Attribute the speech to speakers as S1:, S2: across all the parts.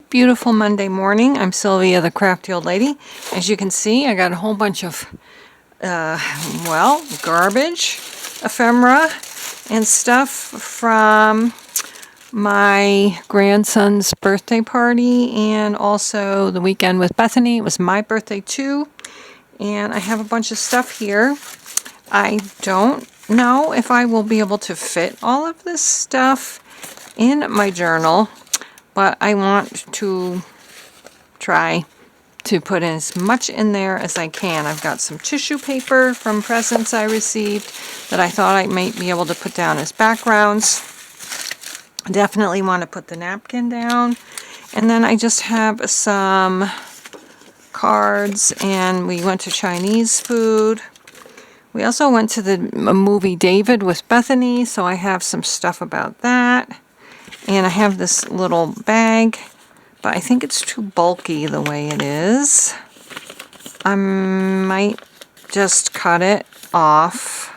S1: Beautiful Monday morning. I'm Sylvia, the crafty old lady. As you can see, I got a whole bunch of, garbage, ephemera, and stuff from my grandson's birthday party and also the weekend with Bethany. It was my birthday too. And I have a bunch of stuff here. I don't know if I will be able to fit all of this stuff in my journal, but I want to try to put as much in there as I can. I've got some tissue paper from presents I received that I thought I might be able to put down as backgrounds. I definitely want to put the napkin down. And then I just have some cards, and we went to Chinese food. We also went to the movie David with Bethany, so I have some stuff about that. And I have this little bag, but I think it's too bulky the way it is. I might just cut it off.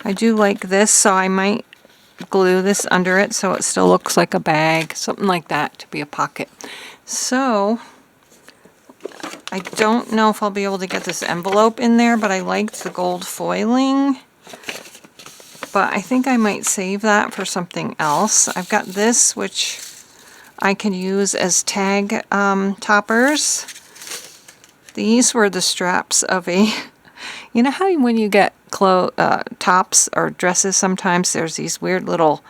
S1: I do like this, so I might glue this under it so it still looks like a bag, something like that, to be a pocket. So I don't know if I'll be able to get this envelope in there, but I liked the gold foiling. But I think I might save that for something else. I've got this, which I can use as tag toppers. These were the straps of a... You know how when you get tops or dresses, sometimes there's these weird little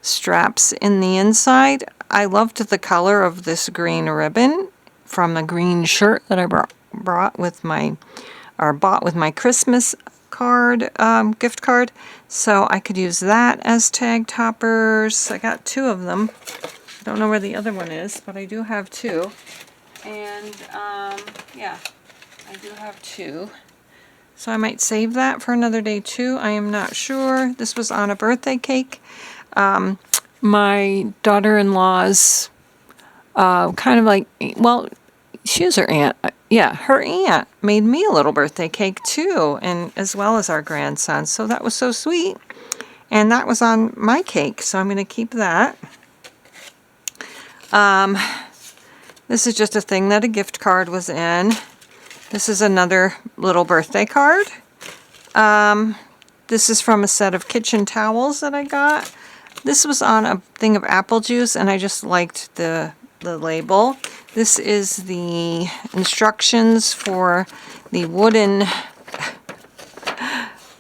S1: straps in the inside? I loved the color of this green ribbon from the green shirt that I bought with my Christmas card, gift card. So I could use that as tag toppers. I got two of them. I don't know where the other one is, but I do have two. And yeah, I do have two. So I might save that for another day too. I am not sure. This was on a birthday cake. My daughter-in-law's kind of like, well, she was her aunt. Yeah, her aunt made me a little birthday cake too, and as well as our grandson. So that was so sweet. And that was on my cake, so I'm going to keep that. This is just a thing that a gift card was in. This is another little birthday card. This is from a set of kitchen towels that I got. This was on a thing of apple juice, and I just liked the label. This is the instructions for the wooden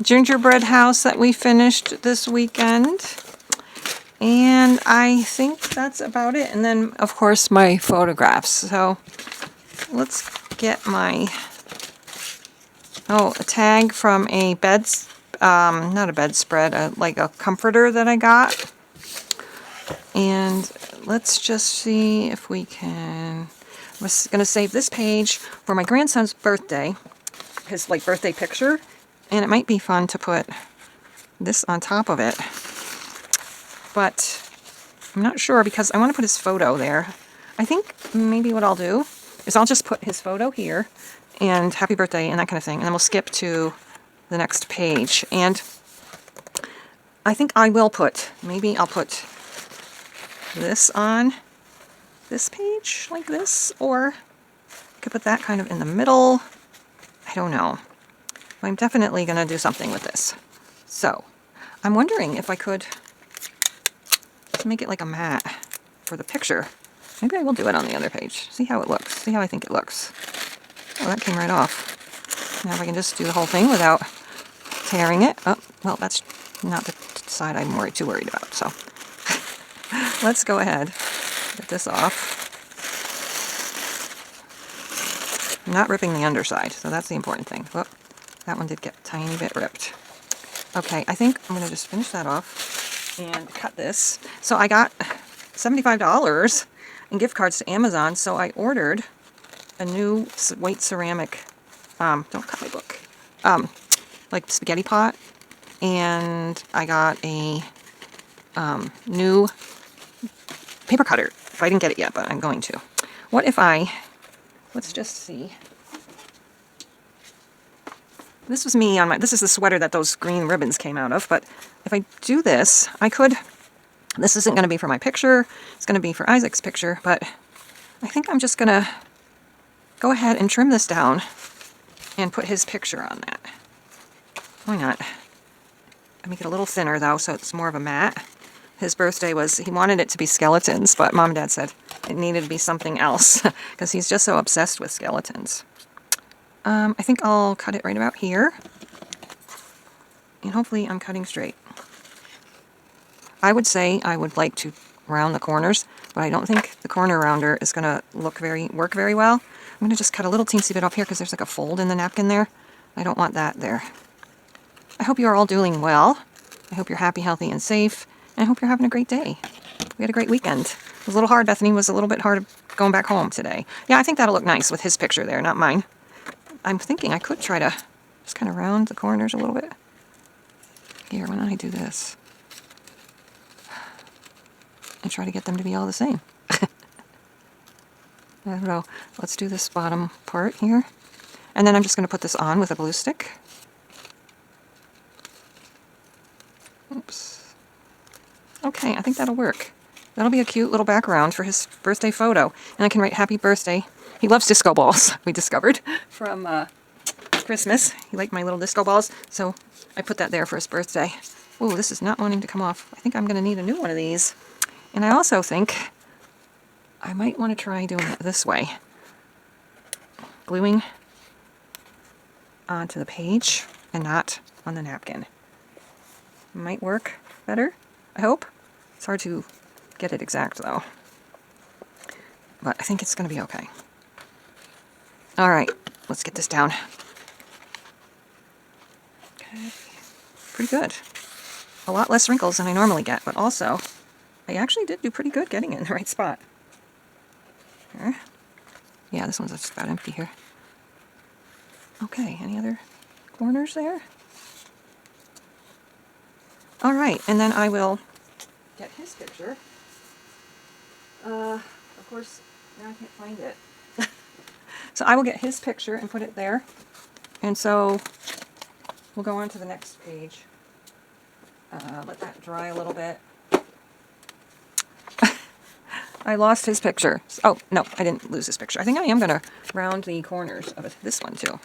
S1: gingerbread house that we finished this weekend. And I think that's about it. And then, of course, my photographs. So let's get my, a tag from a not a bedspread, like a comforter that I got. And let's just see if we can, I was going to save this page for my grandson's birthday, his birthday picture. And it might be fun to put this on top of it. But I'm not sure because I want to put his photo there. I think maybe what I'll do is I'll just put his photo here and happy birthday and that kind of thing. And then we'll skip to the next page. And I think I will maybe I'll put this on this page like this, or I could put that kind of in the middle. I don't know. I'm definitely going to do something with this. So I'm wondering if I could make it like a mat for the picture. Maybe I will do it on the other page. See how it looks. See how I think it looks. Oh, that came right off. Now if I can just do the whole thing without tearing it. Oh, well, that's not the side I'm too worried about. So let's go ahead. Get this off. I'm not ripping the underside, so that's the important thing. Whoop, that one did get a tiny bit ripped. Okay, I think I'm going to just finish that off and cut this. So I got $75 in gift cards to Amazon, so I ordered a new white ceramic, don't cut my book, like spaghetti pot, and I got a new paper cutter. I didn't get it yet, but I'm going to. What if let's just see. This was me on this is the sweater that those green ribbons came out of, but if I do this, this isn't going to be for my picture, it's going to be for Isaac's picture, but I think I'm just going to go ahead and trim this down and put his picture on that. Why not? I make it a little thinner though, so it's more of a matte. His birthday was, he wanted it to be skeletons, but Mom and Dad said it needed to be something else because he's just so obsessed with skeletons. I think I'll cut it right about here. And hopefully I'm cutting straight. I would say I would like to round the corners, but I don't think the corner rounder is going to work very well. I'm going to just cut a little teensy bit off here because there's like a fold in the napkin there. I don't want that there. I hope you are all doing well. I hope you're happy, healthy, and safe. And I hope you're having a great day. We had a great weekend. It was a little hard. Bethany was a little bit hard going back home today. Yeah, I think that'll look nice with his picture there, not mine. I'm thinking I could try to just kind of round the corners a little bit. Here, why don't I do this? And try to get them to be all the same. I don't know. Let's do this bottom part here. And then I'm just going to put this on with a glue stick. Oops. Okay, I think that'll work. That'll be a cute little background for his birthday photo. And I can write happy birthday. He loves disco balls, we discovered, from Christmas. He liked my little disco balls, so I put that there for his birthday. Ooh, this is not wanting to come off. I think I'm going to need a new one of these. And I also think I might want to try doing it this way. Gluing onto the page and not on the napkin. Might work better, I hope. It's hard to get it exact though. But I think it's going to be okay. All right, let's get this down. Okay, pretty good. A lot less wrinkles than I normally get, but also I actually did do pretty good getting it in the right spot. Here. Yeah, this one's just about empty here. Okay, any other corners there? All right, and then I will get his picture. Of course, now I can't find it. So I will get his picture and put it there. And so we'll go on to the next page. Let that dry a little bit. I lost his picture. Oh, no, I didn't lose his picture. I think I am going to round the corners of this one too.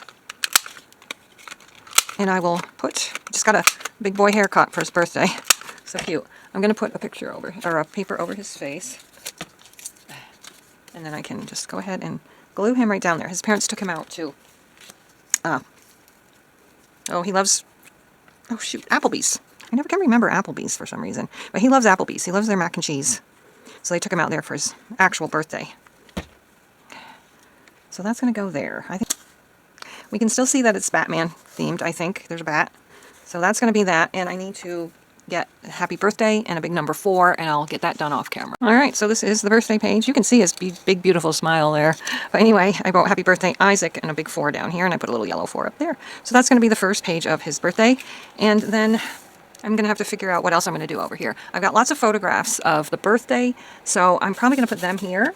S1: And I will put, just got a big boy haircut for his birthday. So cute. I'm going to put a picture over, or a paper over his face. And then I can just go ahead and glue him right down there. His parents took him out to, oh, he loves, oh shoot, Applebee's. I never can remember Applebee's for some reason. But he loves Applebee's. He loves their mac and cheese. So they took him out there for his actual birthday. So that's going to go there. I think we can still see that it's Batman themed, I think. There's a bat. So that's going to be that. And I need to get a happy birthday and a big number 4, and I'll get that done off camera. All right, so this is the birthday page. You can see his big, beautiful smile there. But anyway, I wrote happy birthday Isaac and a big 4 down here, and I put a little yellow 4 up there. So that's going to be the first page of his birthday. And then I'm going to have to figure out what else I'm going to do over here. I've got lots of photographs of the birthday, so I'm probably going to put them here.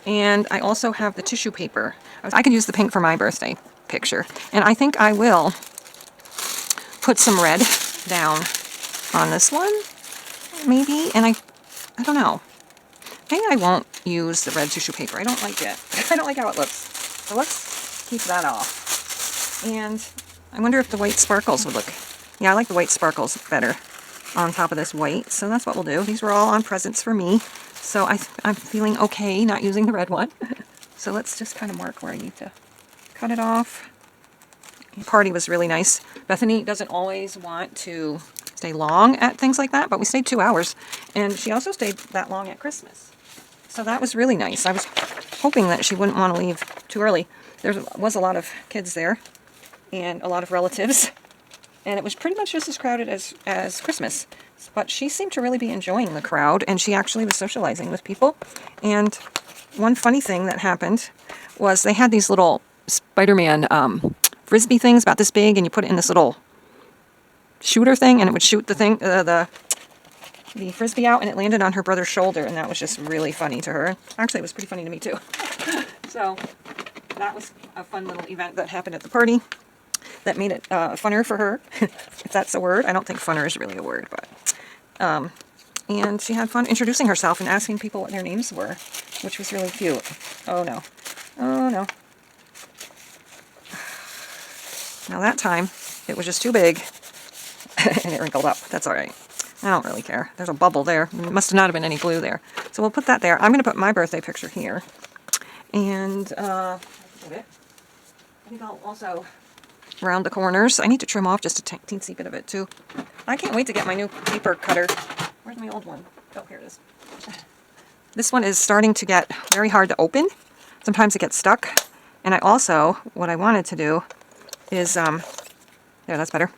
S1: And I also have the tissue paper. I could use the pink for my birthday picture. And I think I will put some red down on this one, maybe. And I don't know. Maybe I won't use the red tissue paper. I don't like it. I don't like how it looks. So let's keep that off. And I wonder if the white sparkles would look. Yeah, I like the white sparkles better on top of this white. So that's what we'll do. These were all on presents for me. So I'm feeling okay not using the red one. So let's just kind of mark where I need to cut it off. The party was really nice. Bethany doesn't always want to stay long at things like that, but we stayed 2 hours. And she also stayed that long at Christmas. So that was really nice. I was hoping that she wouldn't want to leave too early. There was a lot of kids there and a lot of relatives. And it was pretty much just as crowded as Christmas. But she seemed to really be enjoying the crowd, and she actually was socializing with people. And one funny thing that happened was they had these little Spider-Man Frisbee things about this big, and you put it in this little shooter thing, and it would shoot the thing, the Frisbee out, and it landed on her brother's shoulder, and that was just really funny to her. Actually, it was pretty funny to me, too. So that was a fun little event that happened at the party. That made it funner for her, if that's a word. I don't think funner is really a word, but... and she had fun introducing herself and asking people what their names were. which was really cute. Oh no. Oh no. Now that time, it was just too big, and it wrinkled up. That's all right. I don't really care. There's a bubble there. It must not have been any glue there. So we'll put that there. I'm going to put my birthday picture here. And I think I'll also round the corners. I need to trim off just a teensy bit of it too. I can't wait to get my new paper cutter. Where's my old one? Oh, here it is. This one is starting to get very hard to open. Sometimes it gets stuck. And I also, what I wanted to do is, there, that's better.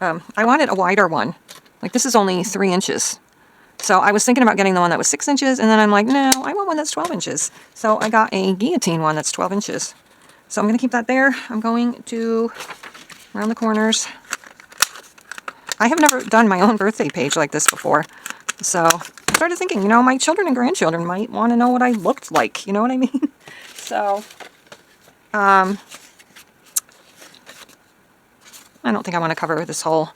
S1: I wanted a wider one. Like this is only 3 inches. So I was thinking about getting the one that was 6 inches, and then I'm like, no, I want one that's 12 inches. So I got a guillotine one that's 12 inches. So I'm going to keep that there. I'm going to round the corners. I have never done my own birthday page like this before. So I started thinking, you know, my children and grandchildren might want to know what I looked like. You know what I mean? So, I don't think I want to cover this whole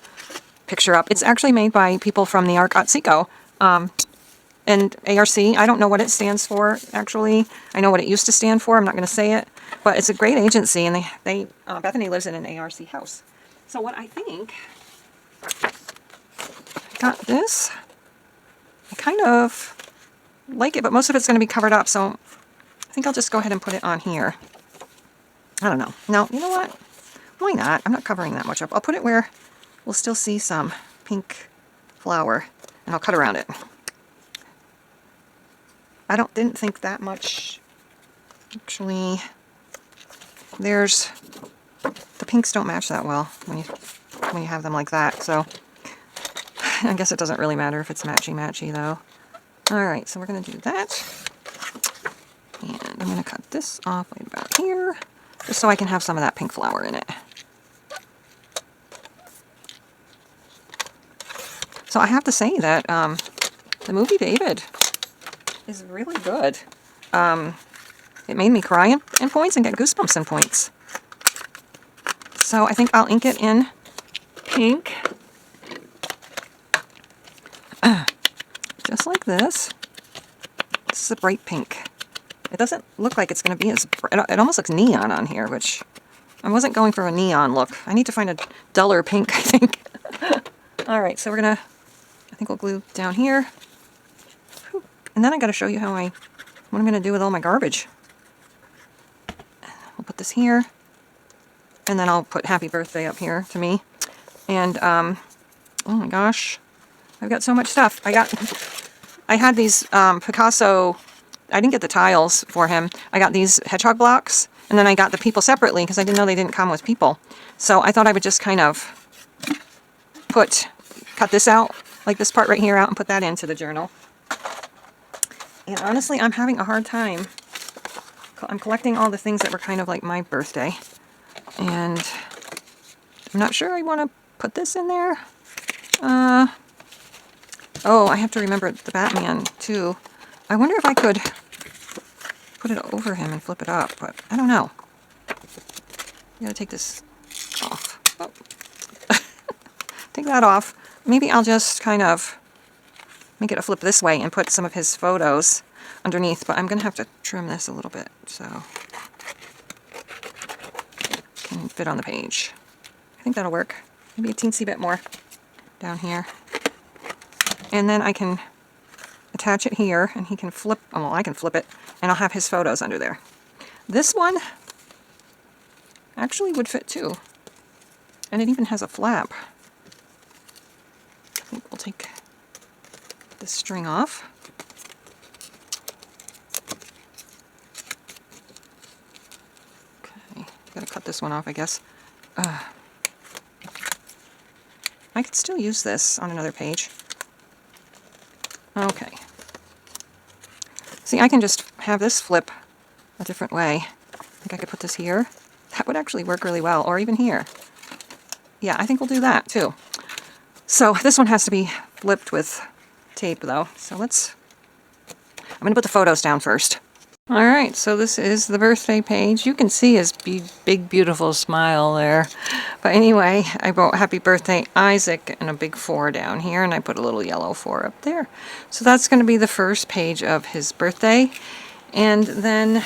S1: picture up. It's actually made by people from the Arc Seco. And ARC, I don't know what it stands for, actually. I know what it used to stand for. I'm not going to say it. But it's a great agency, and Bethany lives in an ARC house. So what I think, I got this. I kind of like it, but most of it's going to be covered up, so I think I'll just go ahead and put it on here. I don't know. No, you know what? Why not? I'm not covering that much up. I'll put it where we'll still see some pink flower, and I'll cut around it. I didn't think that much. Actually, the pinks don't match that well when you have them like that. So I guess it doesn't really matter if it's matchy though. All right, so we're gonna do that, and I'm gonna cut this off right about here, just so I can have some of that pink flower in it. So I have to say that the movie David is really good. It made me cry in points and get goosebumps in points. So I think I'll ink it in pink. Just like this. This is a bright pink. It doesn't look like it's going to be as bright. It almost looks neon on here, which I wasn't going for a neon look. I need to find a duller pink, I think. All right, so I think we'll glue down here. And then I got to show you what I'm going to do with all my garbage. We'll put this here, and then I'll put happy birthday up here to me. And, oh my gosh, I've got so much stuff. I had these Picasso, I didn't get the tiles for him. I got these hedgehog blocks, and then I got the people separately because I didn't know they didn't come with people. So I thought I would just kind of cut this out, like this part right here out, and put that into the journal. And honestly, I'm having a hard time. I'm collecting all the things that were kind of like my birthday. And I'm not sure I want to put this in there. Oh, I have to remember the Batman, too. I wonder if I could put it over him and flip it up, but I don't know. I gotta take this off. Oh. Take that off. Maybe I'll just kind of make it a flip this way and put some of his photos underneath, but I'm going to have to trim this a little bit so it can fit on the page. I think that'll work. Maybe a teensy bit more down here. And then I can attach it here, and he can flip, well, I can flip it, and I'll have his photos under there. This one actually would fit too, and it even has a flap. I think we'll take this string off. Okay, gotta cut this one off, I guess. I could still use this on another page. Okay. See, I can just have this flip a different way. I think I could put this here. That would actually work really well, or even here. Yeah, I think we'll do that too. So this one has to be flipped with tape though. So I'm going to put the photos down first. All right, so this is the birthday page. You can see his big, beautiful smile there. But anyway, I wrote Happy Birthday Isaac and a big 4 down here, and I put a little yellow 4 up there. So that's going to be the first page of his birthday. And then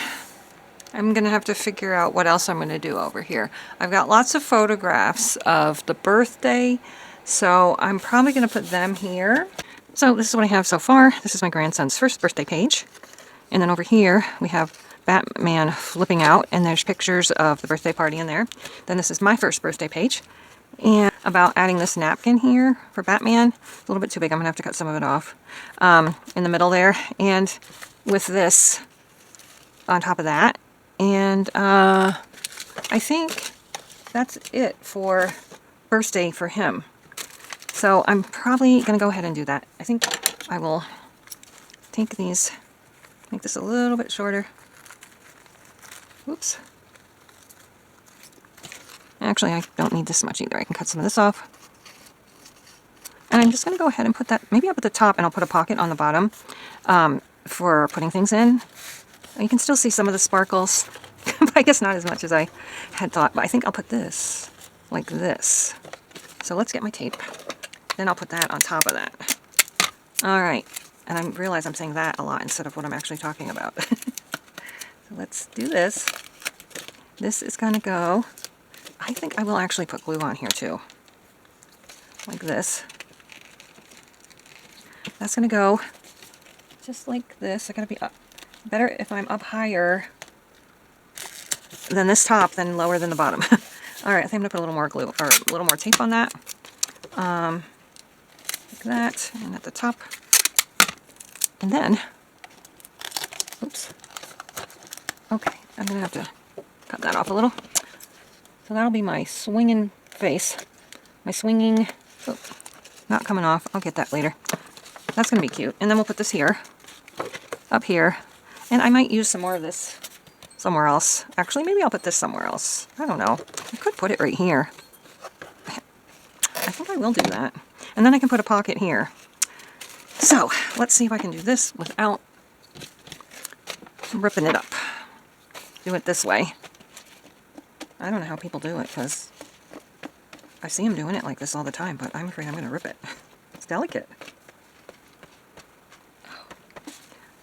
S1: I'm going to have to figure out what else I'm going to do over here. I've got lots of photographs of the birthday, so I'm probably going to put them here. So this is what I have so far. This is my grandson's first birthday page. And then over here, we have Batman flipping out, and there's pictures of the birthday party in there. Then this is my first birthday page. And about adding this napkin here for Batman. A little bit too big, I'm going to have to cut some of it off. In the middle there. And with this on top of that. And I think that's it for birthday for him. So I'm probably going to go ahead and do that. I think I will take these, make this a little bit shorter. Whoops. Actually, I don't need this much either. I can cut some of this off. And I'm just going to go ahead and put that, maybe up at the top, and I'll put a pocket on the bottom for putting things in. You can still see some of the sparkles, but I guess not as much as I had thought. But I think I'll put this like this. So let's get my tape. Then I'll put that on top of that. All right. And I realize I'm saying that a lot instead of what I'm actually talking about. So let's do this. This is going to go, I think I will actually put glue on here too. Like this. That's going to go just like this. I got to be up. Better if I'm up higher than this top than lower than the bottom. All right, I think I'm going to put a little more glue, or a little more tape on that. Like that, and at the top. And then, oops. Okay, I'm going to have to cut that off a little. So that'll be my swinging face. My swinging, oh, not coming off. I'll get that later. That's going to be cute. And then we'll put this here, up here. And I might use some more of this somewhere else. Actually, maybe I'll put this somewhere else. I don't know. I could put it right here. I think I will do that. And then I can put a pocket here. So, let's see if I can do this without ripping it up. Do it this way. I don't know how people do it, because I see them doing it like this all the time, but I'm afraid I'm going to rip it. It's delicate.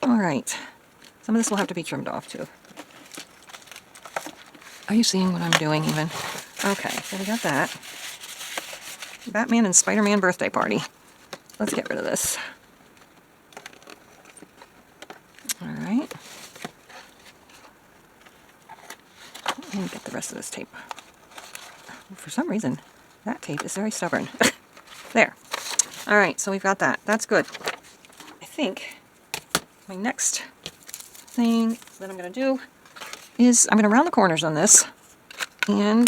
S1: Alright. Some of this will have to be trimmed off, too. Are you seeing what I'm doing, even? Okay, so we got that. Batman and Spider-Man birthday party. Let's get rid of this. Alright. And get the rest of this tape. For some reason, that tape is very stubborn. There. Alright, so we've got that. That's good. I think my next thing that I'm going to do is I'm going to round the corners on this and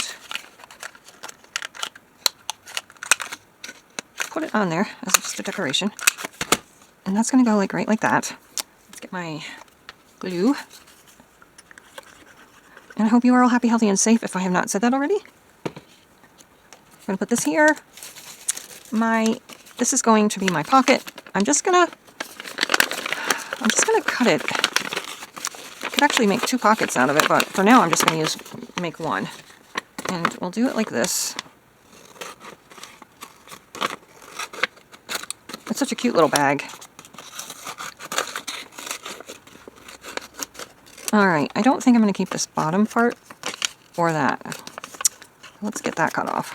S1: put it on there as just a decoration. And that's going to go like right like that. Let's get my glue. And I hope you are all happy, healthy, and safe if I have not said that already. I'm going to put this here. This is going to be my pocket. I'm just gonna cut it. I could actually make 2 pockets out of it, but for now I'm just going to make one. And we'll do it like this. It's such a cute little bag. Alright, I don't think I'm going to keep this bottom part or that. Let's get that cut off.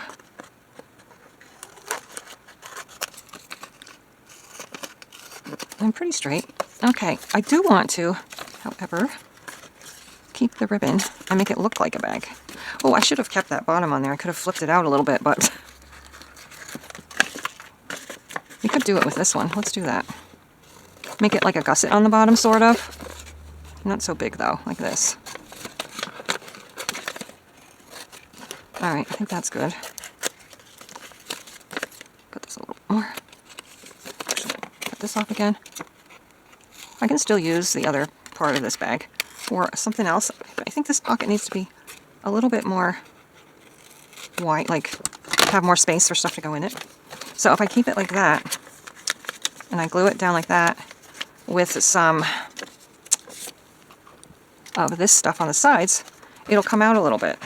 S1: I'm pretty straight. Okay, I do want to, however, keep the ribbon and make it look like a bag. Oh, I should have kept that bottom on there. I could have flipped it out a little bit, but we could do it with this one. Let's do that. Make it like a gusset on the bottom, sort of. Not so big, though, like this. Alright, I think that's good. Cut this a little more. Actually, cut this off again. I can still use the other part of this bag for something else. I think this pocket needs to be a little bit more wide, like have more space for stuff to go in it. So if I keep it like that, and I glue it down like that with some of this stuff on the sides, it'll come out a little bit.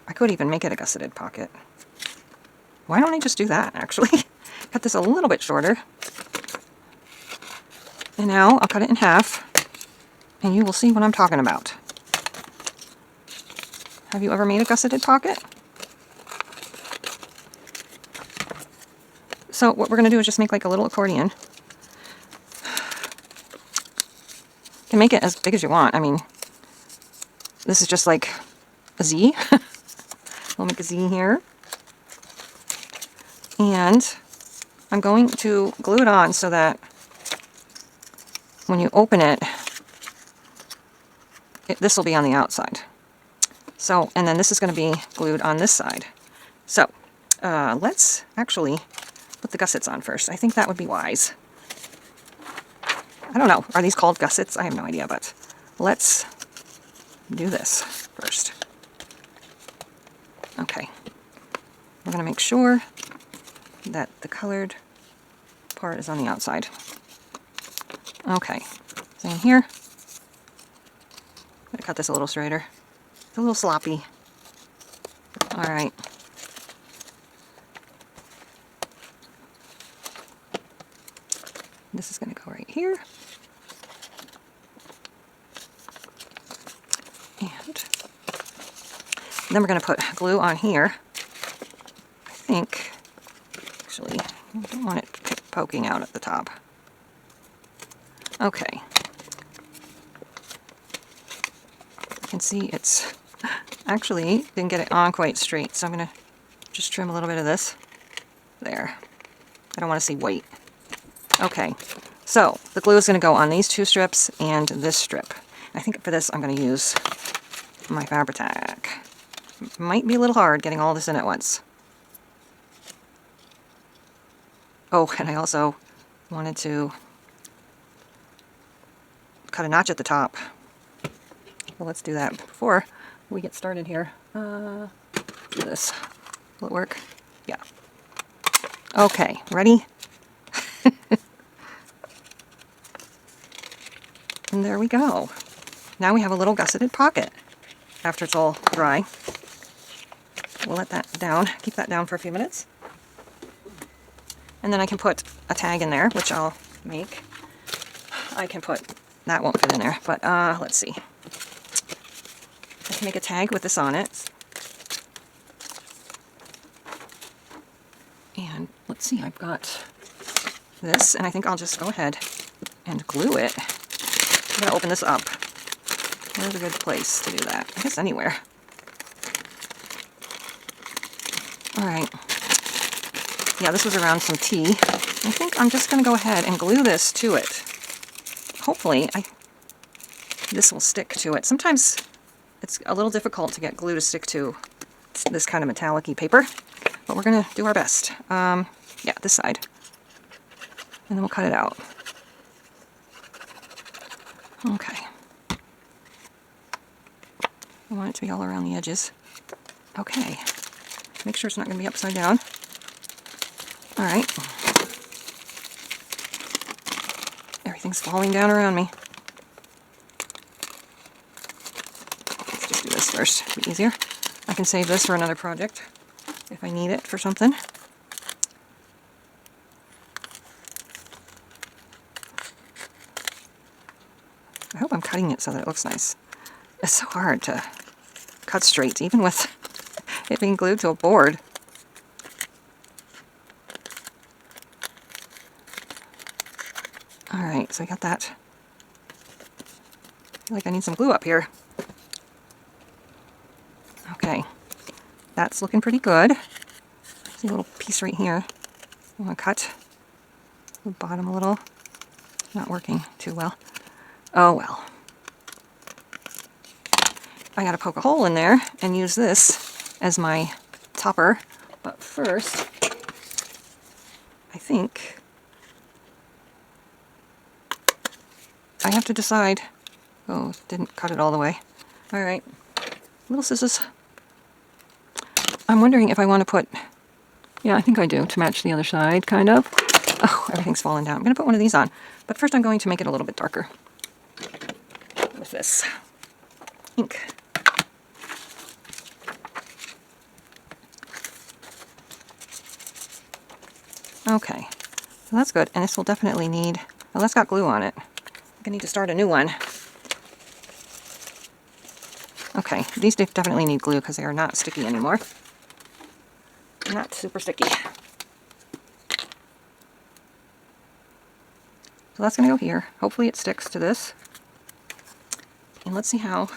S1: I could even make it a gusseted pocket. Why don't I just do that, actually? Cut this a little bit shorter. And now I'll cut it in half, and you will see what I'm talking about. Have you ever made a gusseted pocket? So what we're going to do is just make like a little accordion. You can make it as big as you want. I mean, this is just like a Z. We'll make a Z here. And I'm going to glue it on so that when you open it, this will be on the outside. So, and then this is going to be glued on this side. So, let's actually put the gussets on first. I think that would be wise. I don't know. Are these called gussets? I have no idea, but let's do this first. Okay. We're going to make sure that the colored part is on the outside. Okay. Same here. I'm going to cut this a little straighter. It's a little sloppy. All right. This is going to go right here. And then we're going to put glue on here. I think, actually, I don't want it poking out at the top. Okay. You can see it's actually didn't get it on quite straight, so I'm going to just trim a little bit of this. There. I don't want to see white. Okay, so the glue is going to go on these two strips and this strip. I think for this I'm going to use my Fabri-Tac. Might be a little hard getting all this in at once. Oh, and I also wanted to cut a notch at the top. Well, let's do that before we get started here. Do this. Will it work? Yeah. Okay, ready? And there we go. Now we have a little gusseted pocket after it's all dry. We'll let that down, keep that down for a few minutes. And then I can put a tag in there, which I'll make. I can put, that won't fit in there, but let's see. I can make a tag with this on it. And let's see, I've got this, and I think I'll just go ahead and glue it. I'm going to open this up. Where's a good place to do that? I guess anywhere. Alright. Yeah, this was around some tea. I think I'm just going to go ahead and glue this to it. Hopefully, this will stick to it. Sometimes it's a little difficult to get glue to stick to this kind of metallic-y paper, but we're going to do our best. Yeah, this side. And then we'll cut it out. Okay. I want it to be all around the edges. Okay. Make sure it's not going to be upside down. Alright. Everything's falling down around me. Let's just do this first. It'll be easier. I can save this for another project if I need it for something. I hope I'm cutting it so that it looks nice. It's so hard to cut straight, even with it being glued to a board. Alright, so I got that. I feel like I need some glue up here. Okay, that's looking pretty good. See a little piece right here. I'm going to cut the bottom a little. Not working too well. Oh well. I gotta poke a hole in there and use this as my topper. But first, I think I have to decide. Oh, didn't cut it all the way. Alright. Little scissors. I'm wondering if I want to put... Yeah, I think I do, to match the other side, kind of. Oh, everything's falling down. I'm going to put one of these on. But first I'm going to make it a little bit darker. with this ink. Okay, so that's good, and this will definitely need, well, that's got glue on it. I need to start a new one. Okay, these definitely need glue because they are not sticky anymore. Not super sticky. So that's going to go here. Hopefully it sticks to this. And let's see how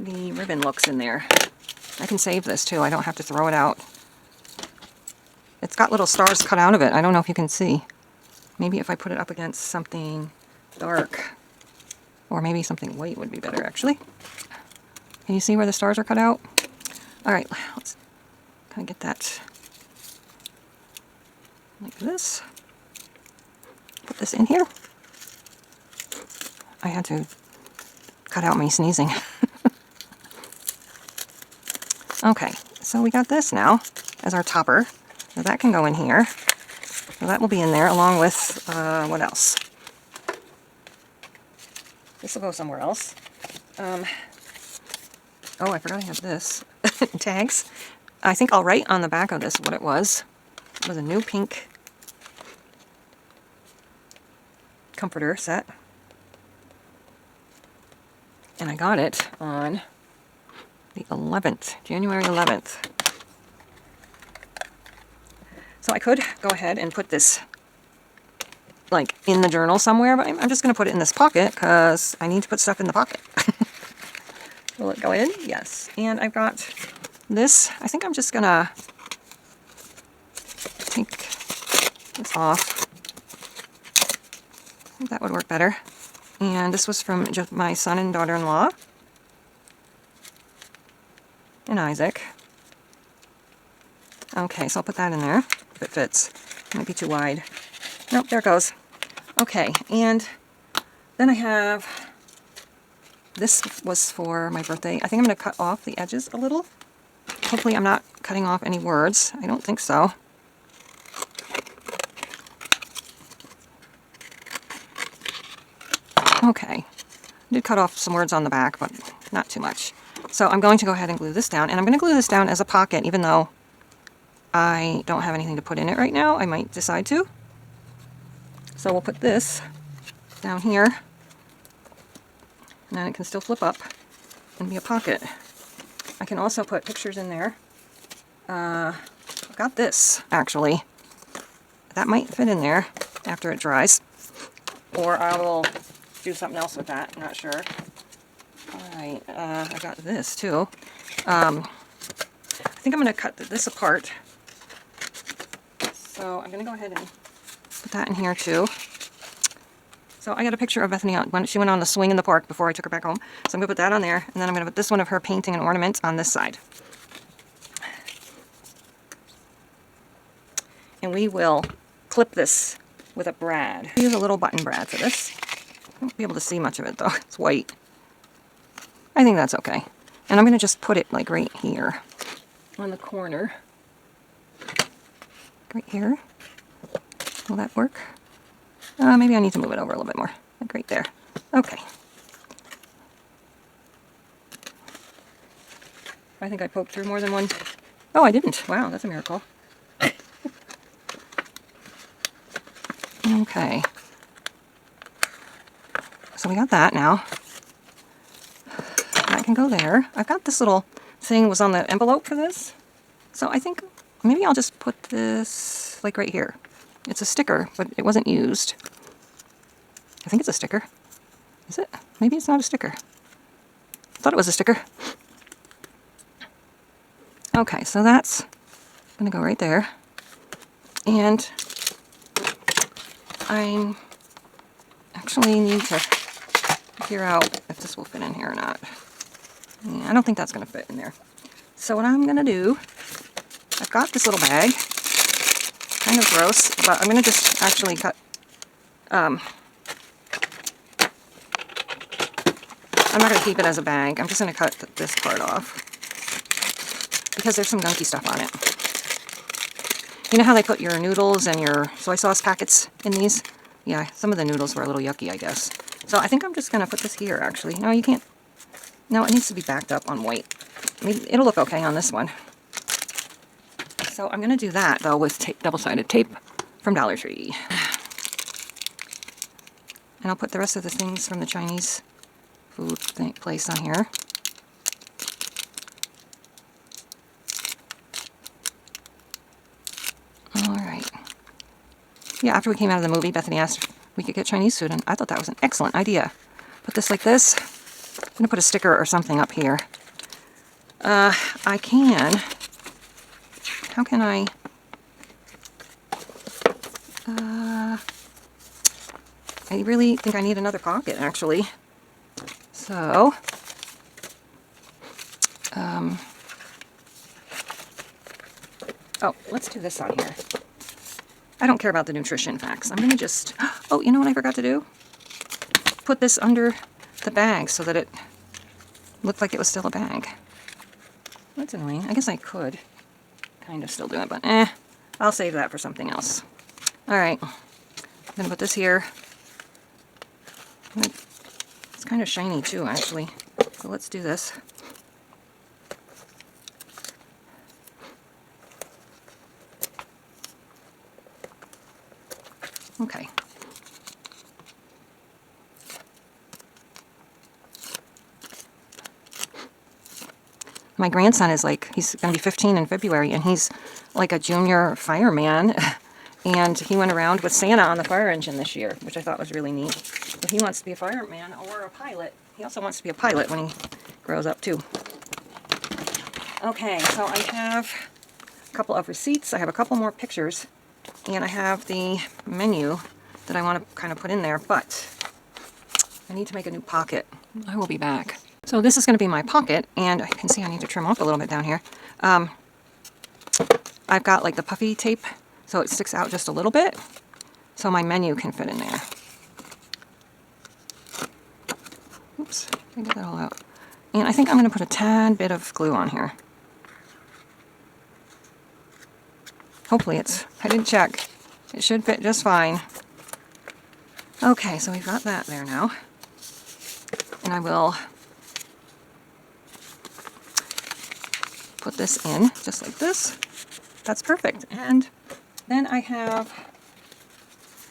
S1: the ribbon looks in there. I can save this too. I don't have to throw it out. It's got little stars cut out of it. I don't know if you can see. Maybe if I put it up against something dark, or maybe something white would be better actually. Can you see where the stars are cut out? All right, let's kind of get that like this. Put this in here. I had to cut out my sneezing. Okay, so we got this now as our topper. So that can go in here. So that will be in there along with, what else? This will go somewhere else. Oh, I forgot I have this. Tags. I think I'll write on the back of this what it was. It was a new pink comforter set. And I got it on the 11th, January 11th. So I could go ahead and put this like in the journal somewhere, but I'm just going to put it in this pocket because I need to put stuff in the pocket. Will it go in? Yes. And I've got this. I think I'm just going to take this off. I think that would work better. And this was from just my son and daughter-in-law and Isaac. Okay, so I'll put that in there if it fits. It might be too wide. Nope, there it goes. Okay, and then I have, this was for my birthday. I think I'm going to cut off the edges a little. Hopefully I'm not cutting off any words. I don't think so. Okay, I did cut off some words on the back, but not too much. So I'm going to go ahead and glue this down, and I'm going to glue this down as a pocket, even though I don't have anything to put in it right now. I might decide to. So we'll put this down here, and then it can still flip up and be a pocket. I can also put pictures in there. I've got this, actually. That might fit in there after it dries. Or I will do something else with that, I'm not sure. Alright, I got this too. I think I'm going to cut this apart. So I'm going to go ahead and put that in here too. So I got a picture of Bethany when she went on the swing in the park before I took her back home. So I'm going to put that on there, and then I'm going to put this one of her painting and ornaments on this side. And we will clip this with a brad. Use a little button brad for this. I won't be able to see much of it though. It's white. I think that's okay. And I'm going to just put it like right here on the corner. Right here. Will that work? Maybe I need to move it over a little bit more. Like right there. Okay. I think I poked through more than one. Oh, I didn't. Wow, that's a miracle. Okay. So we got that now. That can go there. I've got this little thing was on the envelope for this. So I think maybe I'll just put this like right here. It's a sticker, but it wasn't used. I think it's a sticker. Is it? Maybe it's not a sticker. I thought it was a sticker. Okay, so that's going to go right there. And I actually need to figure out if this will fit in here or not. Yeah, I don't think that's going to fit in there. So what I'm going to do, I've got this little bag. Kind of gross, but I'm going to just actually cut, I'm not going to keep it as a bag. I'm just going to cut this part off because there's some gunky stuff on it. You know how they put your noodles and your soy sauce packets in these? Yeah, some of the noodles were a little yucky, I guess. So I think I'm just going to put this here, actually. No, you can't. No, it needs to be backed up on white. Maybe it'll look okay on this one. So I'm going to do that, though, with double-sided tape from Dollar Tree. And I'll put the rest of the things from the Chinese food place on here. Alright. Yeah, after we came out of the movie, Bethany asked if we could get Chinese food, and I thought that was an excellent idea. Put this like this. I'm going to put a sticker or something up here. I can... How can I... I really think I need another pocket, actually. So... oh, let's do this on here. I don't care about the nutrition facts. I'm going to just... Oh, you know what I forgot to do? Put this under the bag so that it looked like it was still a bag. That's annoying. I guess I could kind of still do it, but I'll save that for something else. Alright. I'm going to put this here. It's kind of shiny too, actually. So let's do this. Okay. My grandson is like, he's going to be 15 in February, and he's like a junior fireman. And he went around with Santa on the fire engine this year, which I thought was really neat. So he wants to be a fireman or a pilot. He also wants to be a pilot when he grows up too. Okay, so I have a couple of receipts. I have a couple more pictures. And I have the menu that I want to kind of put in there, but I need to make a new pocket. I will be back. So this is going to be my pocket, and I can see I need to trim off a little bit down here. I've got like the puffy tape, so it sticks out just a little bit, so my menu can fit in there. Oops, I get that all out. And I think I'm going to put a tad bit of glue on here. Hopefully I didn't check. It should fit just fine. Okay, so we've got that there now. And I will put this in just like this. That's perfect. And then I have,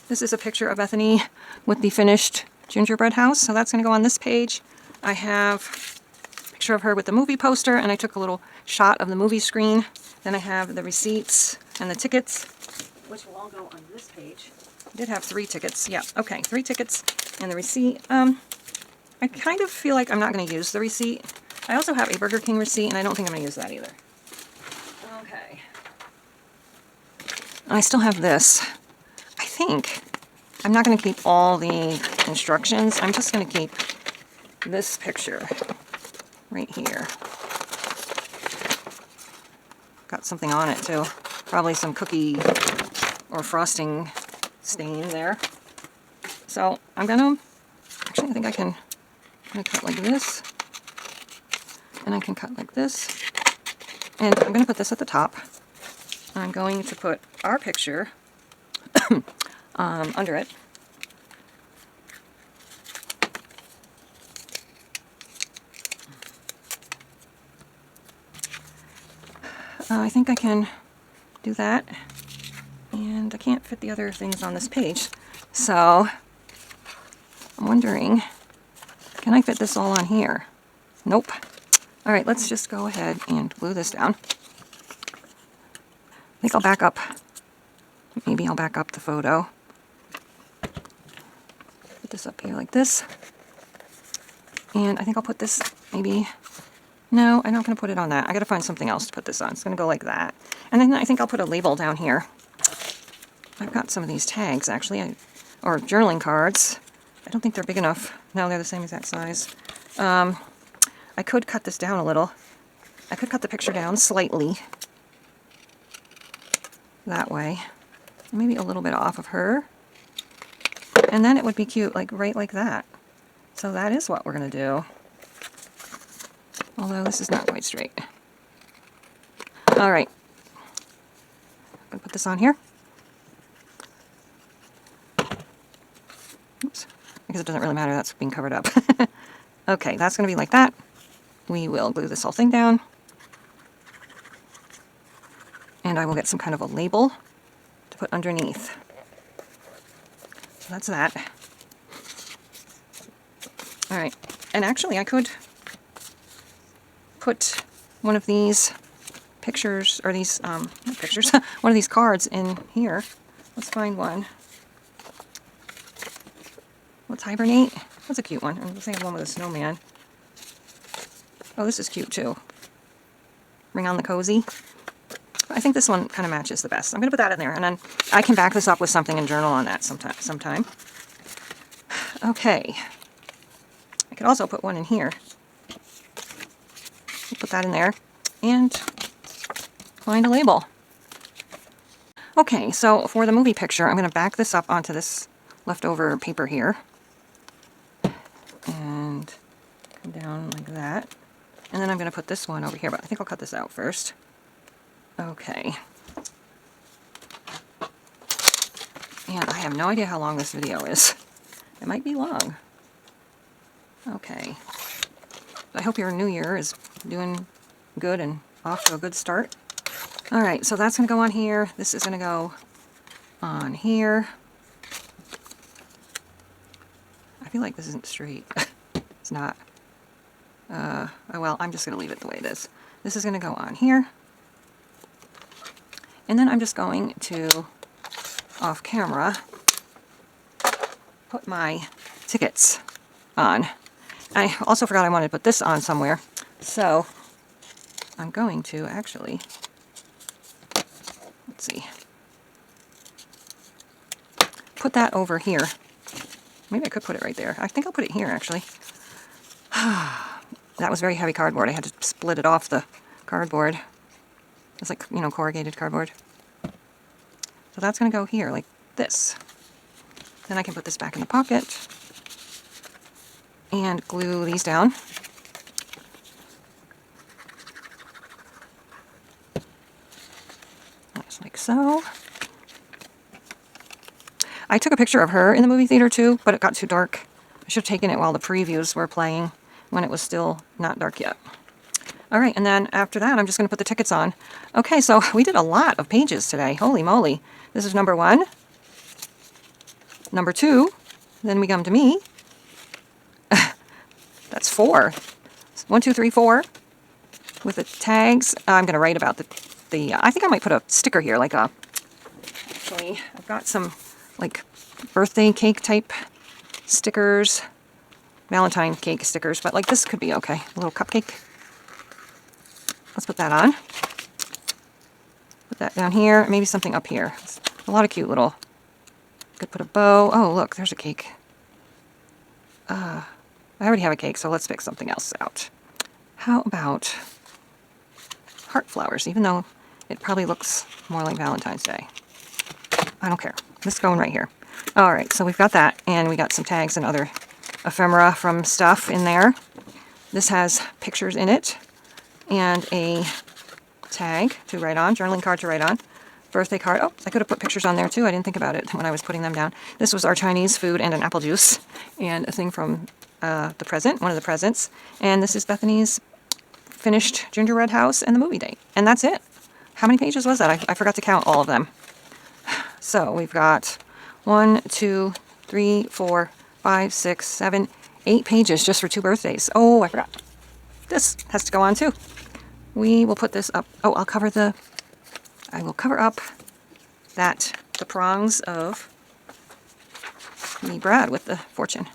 S1: this is a picture of Bethany with the finished gingerbread house. So that's going to go on this page. I have a picture of her with the movie poster, and I took a little shot of the movie screen. Then I have the receipts and the tickets, which will all go on this page. I did have 3 tickets. Yeah, okay, 3 tickets and the receipt. I kind of feel like I'm not going to use the receipt. I also have a Burger King receipt, and I don't think I'm going to use that either. Okay. I still have this. I think I'm not going to keep all the instructions. I'm just going to keep this picture right here. Got something on it too. Probably some cookie or frosting stain there. So I'm gonna, actually I think I can, I'm gonna cut like this, and I can cut like this, and I'm gonna put this at the top. I'm going to put our picture under it. I think I can do that, and I can't fit the other things on this page, so I'm wondering, can I fit this all on here? Nope. Alright, let's just go ahead and glue this down. I think I'll back up, maybe I'll back up the photo. Put this up here like this, and I think I'll put this maybe, no, I'm not going to put it on that. I got to find something else to put this on. It's going to go like that. And then I think I'll put a label down here. I've got some of these tags, actually, or journaling cards. I don't think they're big enough. No, they're the same exact size. I could cut this down a little. I could cut the picture down slightly. That way. Maybe a little bit off of her. And then it would be cute, like right like that. So that is what we're going to do. Although this is not quite straight. Alright. I'm going to put this on here. Oops. I because it doesn't really matter. That's being covered up. Okay, that's going to be like that. We will glue this whole thing down. And I will get some kind of a label to put underneath. So that's that. All right, and actually I could put one of these pictures, or these, not pictures, one of these cards in here. Let's find one. Let's hibernate. That's a cute one. I'm just have one with a snowman. Oh, this is cute too. Ring on the cozy. I think this one kind of matches the best. I'm going to put that in there, and then I can back this up with something and journal on that sometime. Okay. I could also put one in here. Put that in there, and find a label. Okay, so for the movie picture, I'm going to back this up onto this leftover paper here. And come down like that. And then I'm going to put this one over here, but I think I'll cut this out first. Okay. And I have no idea how long this video is. It might be long. Okay. I hope your new year is doing good and off to a good start. Alright, so that's going to go on here. This is going to go on here. I feel like this isn't straight. It's not. Oh well, I'm just going to leave it the way it is. This is going to go on here. And then I'm just going to, off camera, put my tickets on. I also forgot I wanted to put this on somewhere. So I'm going to actually, let's see, put that over here. Maybe I could put it right there. I think I'll put it here actually. That was very heavy cardboard. I had to split it off the cardboard. It's like, you know, corrugated cardboard. So that's going to go here, like this. Then I can put this back in the pocket and glue these down. Just like so. I took a picture of her in the movie theater too, but it got too dark. I should have taken it while the previews were playing, when it was still not dark yet. All right, and then after that, I'm just going to put the tickets on. Okay, so we did a lot of pages today. Holy moly. This is number 1. Number 2. Then we come to me. That's 4. 1, 2, 3, 4. With the tags. I'm going to write about the I think I might put a sticker here, like a, actually, I've got some, like, birthday cake type stickers. Valentine cake stickers, but like this could be okay. A little cupcake. Let's put that on. Put that down here. Maybe something up here. A lot of cute little. Could put a bow. Oh, look, there's a cake. I already have a cake, so let's pick something else out. How about heart flowers, even though it probably looks more like Valentine's Day. I don't care. This going right here. All right, so we've got that, and we got some tags and other ephemera from stuff in there. This has pictures in it and a tag to write on, journaling card to write on, birthday card. Oh, I could have put pictures on there too. I didn't think about it when I was putting them down. This was our Chinese food and an apple juice, and a thing from the present, one of the presents. And this is Bethany's finished gingerbread house and the movie date. And that's it. How many pages was that? I forgot to count all of them. So we've got 1, 2, 3, 4, 5, 6, 7, 8 pages just for 2 birthdays. Oh, I forgot. This has to go on too. We will put this up. Oh, I will cover up the prongs of the Brad with the fortune.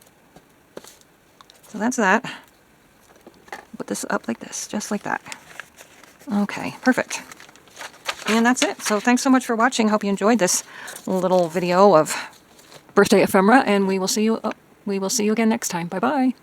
S1: So that's that. Put this up like this, just like that. Okay, perfect. And that's it. So thanks so much for watching. Hope you enjoyed this little video of birthday ephemera, and we will see you again next time. Bye-bye.